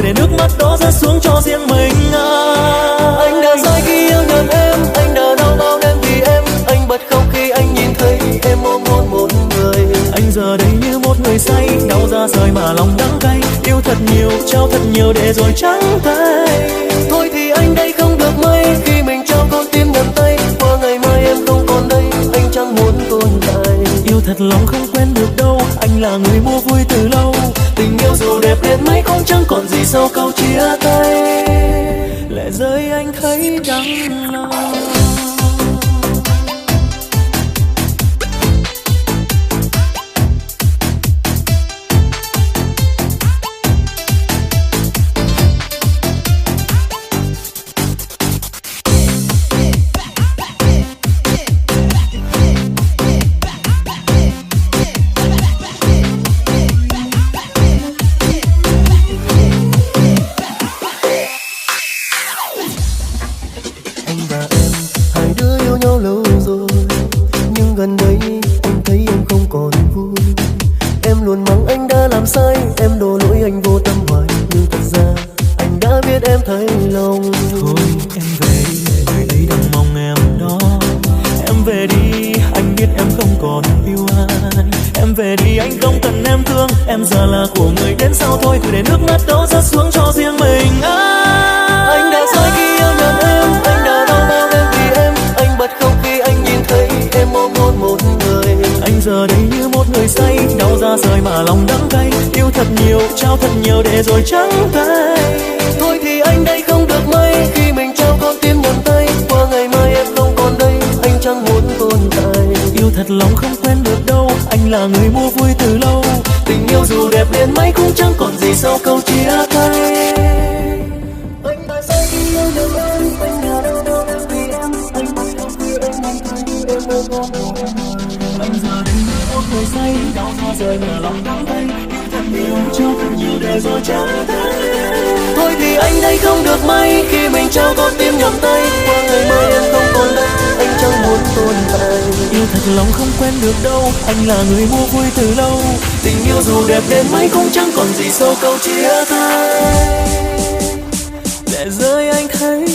để nước mắt đó rơi xuống cho riêng mình Anh đã sai khi yêu nhầm em, anh đã đau bao đêm vì em. Anh bật khóc khi anh nhìn thấy em ôm hôn một người. Anh giờ đây như một người say, đau ra rời mà lòng đắng cay. Yêu thật nhiều, trao thật nhiều để rồi trắng tay. Thôi thì anh đây không được mấy khi mình trao con tim nhầm tay. Qua ngày mai em không còn đây, anh chẳng muốn tồn tại. Yêu thật lòng không quen được đâu, anh là người mua vui từ lâu. Tình yêu dù đẹp đến mấy cũng chẳng còn gì sau câu chia tay. Lệ rơi anh thấy đắng lòng. Rồi trắng tay. Thôi thì anh đây không được mấy khi mình trao con tim nhầm tay. Qua ngày mai em không còn đây, anh chẳng muốn tồn tại. Yêu thật lòng không quen được đâu, anh là người mua vui từ lâu. Tình yêu dù đẹp đến mấy cũng chẳng còn gì sau câu chia tay. Anh đã sai khi yêu nhầm em, anh đã đau đau đớn vì em. Anh bắt khóc khi anh nhìn thấy em ôm hôn một người. Anh giờ đây như một người say, đau ra rời mà lòng đắng cay. Yêu cho thật nhiều để rồi trắng tay. Thôi thì anh đây không được mấy khi mình trao con tim nhầm tay. Qua ngày mai em không còn đây, anh chẳng muốn tồn tại. Yêu thật lòng không quen được đâu, anh là người mua vui từ lâu. Tình yêu dù đẹp đến mấy cũng chẳng còn gì sau câu chia tay. Để rơi anh thấy